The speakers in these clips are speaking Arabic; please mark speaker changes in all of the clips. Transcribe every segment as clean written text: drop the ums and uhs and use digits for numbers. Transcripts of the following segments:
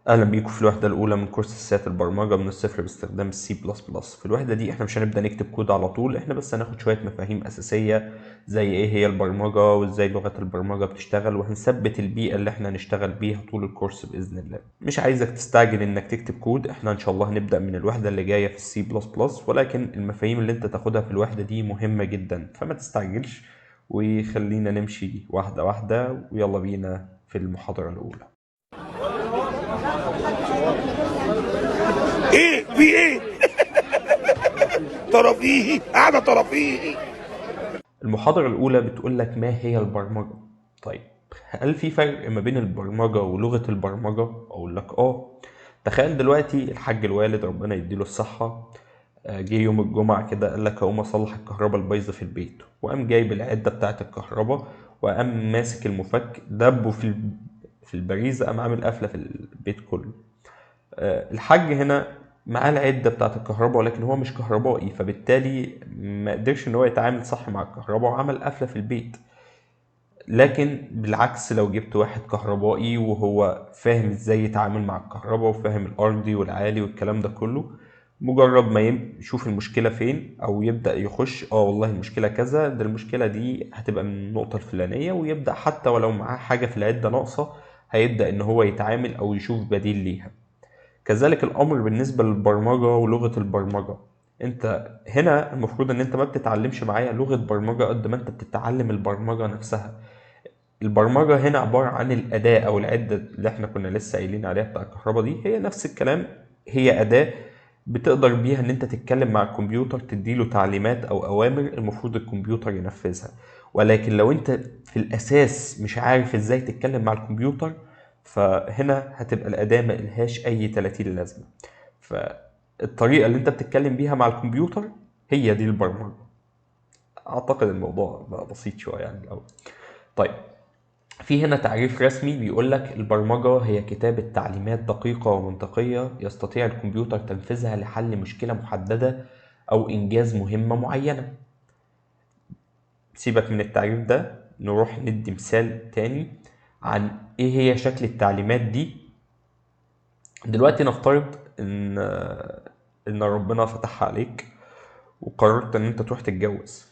Speaker 1: اهلا بيكم في الوحده الاولى من كورس اساسيات البرمجه من الصفر باستخدام السي بلس بلس. في الوحده دي احنا مش هنبدا نكتب كود على طول، احنا بس هناخد شويه مفاهيم اساسيه زي ايه هي البرمجه وازاي لغه البرمجه بتشتغل، وهنثبت البيئه اللي احنا هنشتغل بيها طول الكورس باذن الله. مش عايزك تستعجل انك تكتب كود، احنا ان شاء الله هنبدا من الوحده اللي جايه في السي بلس بلس، ولكن المفاهيم اللي انت تاخدها في الوحده دي مهمه جدا، فما تستعجلش وخلينا نمشي واحده واحده. ويلا بينا في المحاضره الاولى.
Speaker 2: ايه في ايه؟ ترفيهي قاعده ترفيهي.
Speaker 1: المحاضرة الأولى بتقول لك ما هي البرمجة؟ طيب، هل في فرق ما بين البرمجة ولغة البرمجة؟ أقول لك تخيل دلوقتي الحاج الوالد ربنا يديله الصحة، جه يوم الجمعة كده قال لك هقوم أصلح الكهرباء البايظة في البيت، وقام جايب العدة بتاعة الكهرباء وقام ماسك المفك دبه في البريزة، قام عامل قفلة في البيت كله. الحاج هنا معاه العدة بتاعة الكهرباء، ولكن هو مش كهربائي، فبالتالي ما قدرش ان هو يتعامل صح مع الكهرباء وعمل قفلة في البيت. لكن بالعكس، لو جبت واحد كهربائي وهو فاهم ازاي يتعامل مع الكهرباء وفاهم الارضي والعالي والكلام ده كله، مجرد ما يشوف المشكلة فين او يبدأ يخش والله المشكلة كذا، ده المشكلة دي هتبقى من النقطة الفلانية، ويبدأ حتى ولو معاه حاجة في العدة ناقصة هيبدأ ان هو يتعامل او يشوف بديل ليها. كذلك الامر بالنسبه للبرمجه ولغه البرمجه. انت هنا المفروض ان انت ما بتتعلمش معايا لغه برمجه قد ما انت بتتعلم البرمجه نفسها. البرمجه هنا عباره عن الاداه او العده اللي احنا كنا لسه قايلين عليها بتاع الكهرباء دي، هي نفس الكلام. هي اداه بتقدر بيها ان انت تتكلم مع الكمبيوتر، تديله تعليمات او اوامر المفروض الكمبيوتر ينفذها. ولكن لو انت في الاساس مش عارف ازاي تتكلم مع الكمبيوتر، فهنا هتبقى الاداه ملهاش اي 30 لازمه. فالطريقه اللي انت بتتكلم بيها مع الكمبيوتر هي دي البرمجه. اعتقد الموضوع بقى بسيط شويه يعني الاول. طيب، في هنا تعريف رسمي بيقول لك البرمجة هي كتابة تعليمات دقيقة ومنطقية يستطيع الكمبيوتر تنفيذها لحل مشكلة محددة أو إنجاز مهمة معينة. سيبك من التعريف ده، نروح ندي مثال تاني عن إيه هي شكل التعليمات دي. دلوقتي نفترض إن ربنا فتحها عليك وقررت إن أنت تروح تتجوز.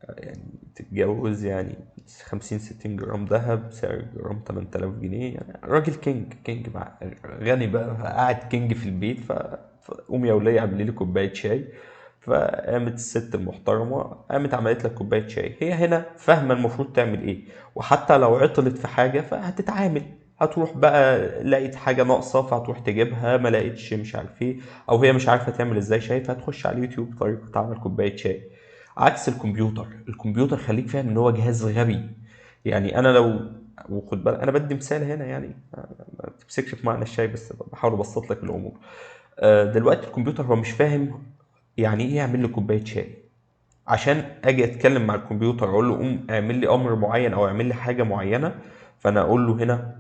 Speaker 1: يعني تتجوز يعني 50-60 جرام دهب، سعر الجرام 8000 جنيه، يعني راجل كينج مع غني بقى، قاعد كينج في البيت. فقوم يا ولية اعملي لي كوباية شاي. فقامت الست المحترمة قامت عملت لك كوباية شاي. هي هنا فاهمة المفروض تعمل ايه، وحتى لو عطلت في حاجة فهتتعامل. هتروح بقى لقيت حاجة ناقصة فهتروح تجيبها، ما لقيتش مش عارف ايه، او هي مش عارفة تعمل ازاي شاي فهتخش على اليوتيوب طريقة تعمل كوباية شاي. عكس الكمبيوتر خليك فاهم ان هو جهاز غبي. يعني انا لو، وخد بالك انا بدي مثال هنا يعني ما تمسكش في معنى الشاي، بس بحاول ابسط لك الامور. دلوقتي الكمبيوتر هو مش فاهم يعني ايه يعمل لي كوبايه شاي. عشان اجي اتكلم مع الكمبيوتر اقول له قوم اعمل لي امر معين او اعمل لي حاجه معينه، فانا اقول له هنا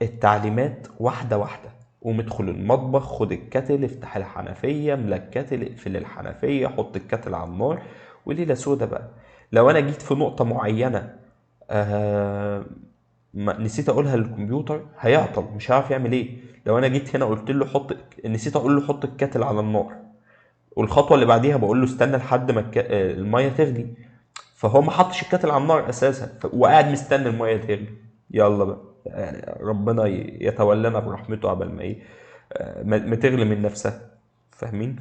Speaker 1: التعليمات واحده واحده. قوم ادخل المطبخ، خد الكتل، افتح الحنفيه، املى الكتل، اقفل الحنفيه، حط الكتل على النار، وليله سودا بقى. لو انا جيت في نقطه معينه آه نسيت اقولها للكمبيوتر هيعطل، مش هيعرف يعمل ايه. لو انا جيت هنا قلت له نسيت اقول له حط الكتل على النار، والخطوه اللي بعديها بقول له استنى لحد ما الميه تغلي، فهو ما حطش الكتل على النار اساسا وقاعد مستني الميه تغلي. يلا بقى يعني ربنا يتولانا برحمته قبل ما ايه ما تغلي من نفسها. فاهمين؟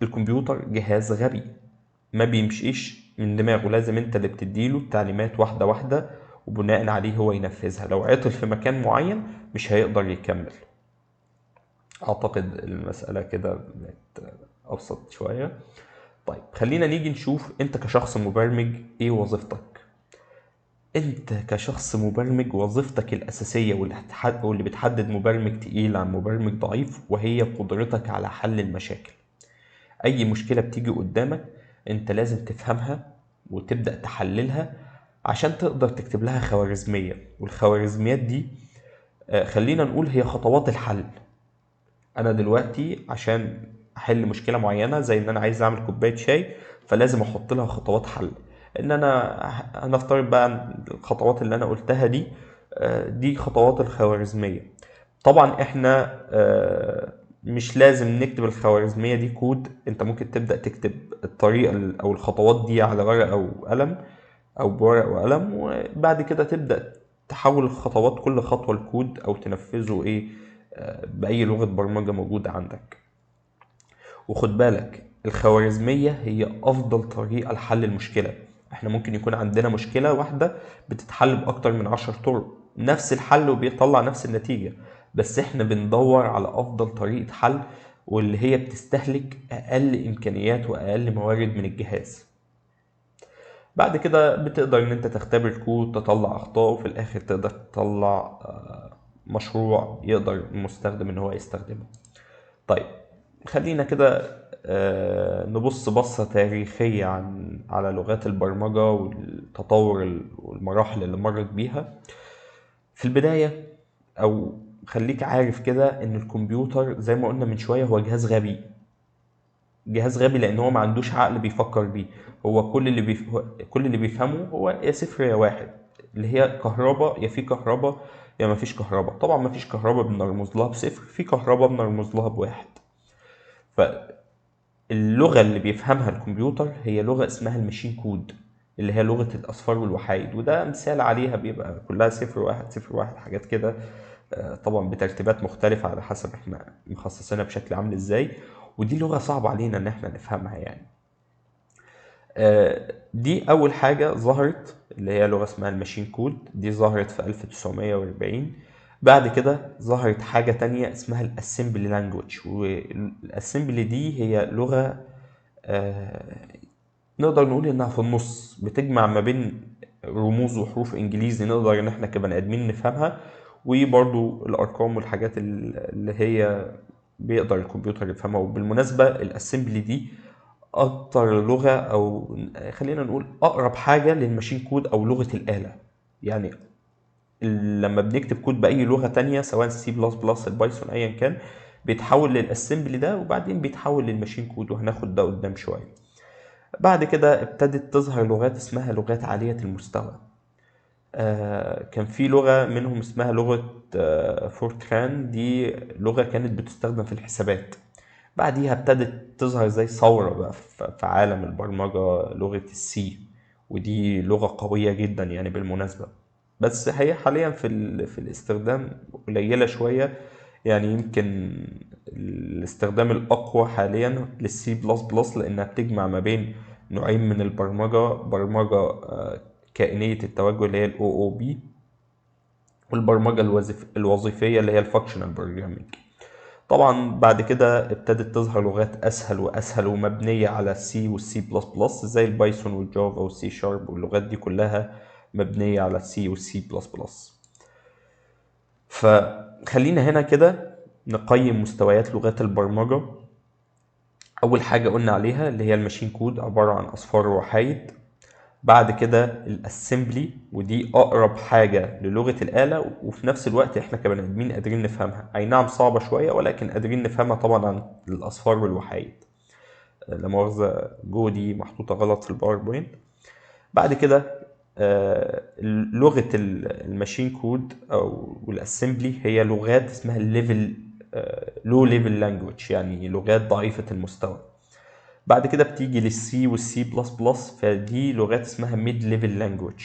Speaker 1: فالكمبيوتر جهاز غبي ما بيمشيش من دماغه، لازم انت اللي بتديله التعليمات واحدة واحدة وبناء عليه هو ينفذها. لو عطل في مكان معين مش هيقدر يكمل. اعتقد المسألة كده بقت ابسط شوية. طيب، خلينا نيجي نشوف انت كشخص مبرمج ايه وظيفتك. انت كشخص مبرمج وظيفتك الاساسية واللي بتحدد مبرمج تقيل عن مبرمج ضعيف، وهي قدرتك على حل المشاكل. اي مشكلة بتيجي قدامك انت لازم تفهمها وتبدأ تحللها عشان تقدر تكتب لها خوارزمية. والخوارزميات دي خلينا نقول هي خطوات الحل. انا دلوقتي عشان احل مشكلة معينة زي ان انا عايز اعمل كوباية شاي، فلازم احط لها خطوات حل. ان انا هنفترض بقى الخطوات اللي انا قلتها دي دي خطوات الخوارزمية. طبعا احنا مش لازم نكتب الخوارزمية دي كود، انت ممكن تبدأ تكتب الطريقة او الخطوات دي على ورقة او قلم او بورق وقلم، وبعد كده تبدأ تحول الخطوات كل خطوة لكود او تنفذه بأي لغة برمجة موجودة عندك. وخد بالك الخوارزمية هي أفضل طريقة لحل المشكلة. احنا ممكن يكون عندنا مشكلة واحدة بتتحل بأكتر من 10 طرق، نفس الحل وبيطلع نفس النتيجة، بس احنا بندور على أفضل طريقة حل واللي هي بتستهلك أقل إمكانيات وأقل موارد من الجهاز. بعد كده بتقدر ان انت تختبر الكود، تطلع أخطاء، وفي الآخر تقدر تطلع مشروع يقدر المستخدم ان هو يستخدمه. طيب خلينا كده نبص بصة تاريخية على لغات البرمجة والتطور والمراحل اللي مرت بيها. في البداية، أو خليك عارف كده إن الكمبيوتر زي ما قلنا من شوية هو جهاز غبي. جهاز غبي لأن هو ما عندوش عقل بيفكر بيه. هو كل اللي بيفهمه هو يا صفر يا واحد، اللي هي كهرباء، يا في كهرباء يا ما فيش كهرباء. طبعا ما فيش كهرباء بنرمز لها بصفر، في كهرباء بنرمز لها بواحد. اللغة اللي بيفهمها الكمبيوتر هي لغة اسمها الماشين كود، اللي هي لغة الأصفار والوحايد، وده مثال عليها بيبقى كلها صفر واحد صفر واحد حاجات كده، طبعا بترتيبات مختلفة على حسب احنا مخصصينها بشكل عامل ازاي. ودي لغة صعبة علينا ان احنا نفهمها يعني. دي أول حاجة ظهرت اللي هي لغة اسمها الماشين كود، دي ظهرت في 1940. بعد كده ظهرت حاجة تانية اسمها الاسمبلي لانجوج، والاسمبلي دي هي لغة نقدر نقول انها في النص، بتجمع ما بين رموز وحروف انجليزي نقدر ان احنا كبني ادمين نفهمها، وبرضو الارقام والحاجات اللي هي بيقدر الكمبيوتر يفهمها. وبالمناسبة الاسمبلي دي اكتر لغة، او خلينا نقول اقرب حاجة للماشين كود او لغة الآلة. يعني لما بنكتب كود بأي لغة تانية سواء سي بلس بلس البايثون ايا كان، بيتحول للاسمبلي ده وبعدين بيتحول للماشين كود، وهناخد ده قدام شوية. بعد كده ابتدت تظهر لغات اسمها لغات عالية المستوى. كان في لغة منهم اسمها لغة فورتران، دي لغة كانت بتستخدم في الحسابات. بعديها ابتدت تظهر زي ثورة بقى في عالم البرمجة لغة السي، ودي لغة قوية جدا يعني بالمناسبة، بس هي حاليا في الاستخدام قليلة شوية. يعني يمكن الاستخدام الأقوى حاليا للسي بلس بلس، لأنها بتجمع ما بين نوعين من البرمجة، برمجة كائنية التوجه اللي هي ال OOP، والبرمجة الوظيفية اللي هي الفانكشنال بروجرامينج. طبعا بعد كده ابتدت تظهر لغات أسهل وأسهل ومبنية على السي والسي بلس بلس زي البايثون والجافا والسي شارب، واللغات دي كلها مبنية على السي والسي بلس بلس. فخلينا هنا كده نقيم مستويات لغات البرمجة. أول حاجة قلنا عليها اللي هي الماشين كود، عبارة عن أصفار ووحايد. بعد كده الاسمبلي، ودي اقرب حاجه للغه الاله، وفي نفس الوقت احنا كبني ادمين قادرين نفهمها، اي نعم صعبه شويه ولكن قادرين نفهمها طبعا عن الاصفار والوحايد. لا مؤاخذه جودي محطوطه غلط في الباوربوينت. بعد كده لغه الماشين كود او الاسمبلي هي لغات اسمها الليفل لو ليفل لانجويج، يعني لغات ضعيفه المستوى. بعد كده بتيجي للسي والسي بلس بلس، فدي لغات اسمها ميد ليفل لانجويج.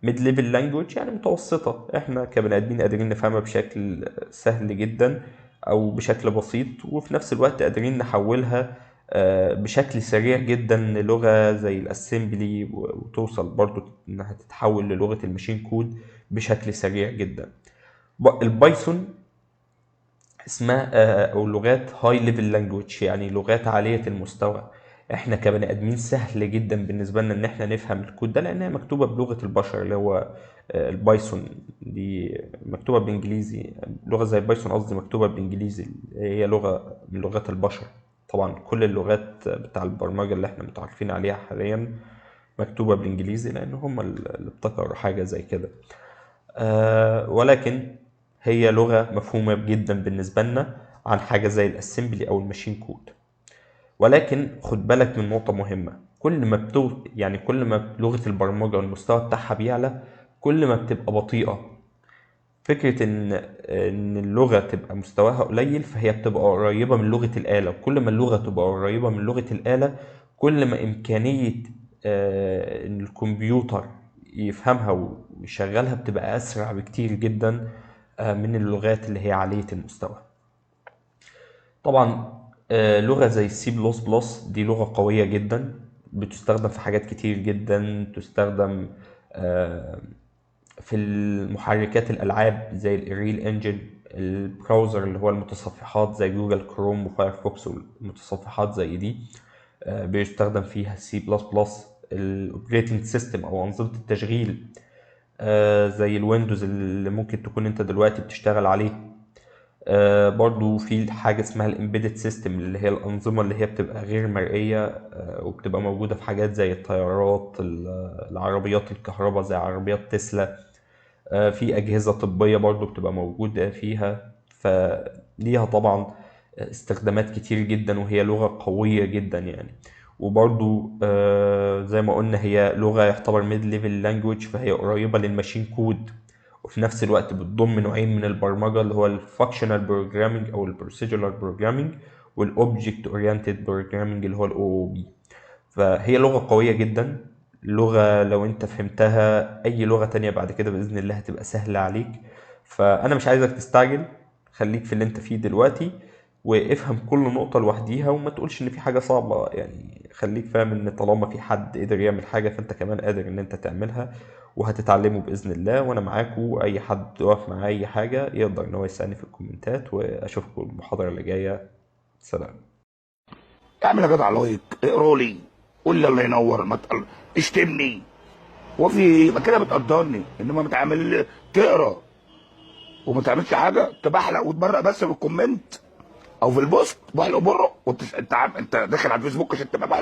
Speaker 1: ميد ليفل لانجويج يعني متوسطة، احنا كبني ادمين قادرين نفهمها بشكل سهل جدا او بشكل بسيط، وفي نفس الوقت قادرين نحولها بشكل سريع جدا للغة زي الاسمبلي، وتوصل برضو انها تتحول للغة الماشين كود بشكل سريع جدا. البايثون اسمها او لغات هاي ليفل لانجويج، يعني لغات عاليه المستوى. احنا كبني ادمين سهل جدا بالنسبه لنا ان احنا نفهم الكود ده، لانها مكتوبه بلغه البشر اللي هو البايثون. دي مكتوبه بالانجليزي، لغه زي البايثون قصدي مكتوبه بالانجليزي، هي لغه من لغات البشر. طبعا كل اللغات بتاع البرمجه اللي احنا متعرفين عليها حاليا مكتوبه بالانجليزي، لان هم اللي ابتكروا حاجه زي كده. ولكن هي لغة مفهومة جدا بالنسبة لنا عن حاجة زي الاسمبلي او الماشين كود. ولكن خد بالك من نقطة مهمة، كل ما يعني كل ما لغة البرمجة والمستوى بتاعها بيعلى كل ما بتبقى بطيئة. فكرة إن اللغة تبقى مستواها قليل، فهي بتبقى قريبة من لغة الآلة، وكل ما اللغة تبقى قريبة من لغة الآلة كل ما إمكانية إن الكمبيوتر يفهمها ويشغلها بتبقى أسرع بكتير جدا من اللغات اللي هي عالية المستوى. طبعا لغة زي السي بلس بلس دي لغة قوية جدا، بتستخدم في حاجات كتير جدا، تستخدم في المحركات الألعاب زي الريل انجن، البراوزر اللي هو المتصفحات زي جوجل كروم وفايرفوكس والمتصفحات زي دي بيستخدم فيها السي بلس بلس. الاوبريتنج سيستم او انظمة التشغيل زي الويندوز اللي ممكن تكون انت دلوقتي بتشتغل عليه، برضو في حاجة اسمها الامبيدد سيستم اللي هي الأنظمة اللي هي بتبقى غير مرئية وبتبقى موجودة في حاجات زي الطيارات، العربيات الكهرباء زي عربيات تسلا، في أجهزة طبية برضو بتبقى موجودة فيها، فليها طبعا استخدامات كتير جدا وهي لغة قوية جدا يعني. وبرضو زي ما قلنا هي لغة يعتبر ميد ليفل لانجويج، فهي قريبة للماشين كود، وفي نفس الوقت بتضم نوعين من البرمجة اللي هو الفانكشنال بروجرامينج او البروسيجرال بروجرامينج والاوبجكت اورينتد بروجرامينج اللي هو الاو او بي. فهي لغة قوية جدا، لغة لو انت فهمتها اي لغة تانية بعد كده بإذن الله هتبقى سهلة عليك. فانا مش عايزك تستعجل، خليك في اللي انت فيه دلوقتي وافهم كل نقطة لوحديها وما تقولش ان في حاجة صعبة، يعني خليك فاهم ان طالما في حد قدر يعمل حاجة فانت كمان قادر ان انت تعملها وهتتعلموا بإذن الله. وانا معاكم، اي حد يقف معاه اي حاجة يقدر ان هو يسألني في الكومنتات، واشوفكم المحاضرة اللي جاية. سلام.
Speaker 2: اعمل يا جدع لايك، اقرا لي، قول لي الله ينور، ما اشتمني وفي ما كده بتقدرني، انما بتعمل تقرا وما تعملش حاجه، تبحلق وتبرق بس في الكومنت او في البوست بحلق بره، انت داخل على الفيسبوك عشان تبقى بحلق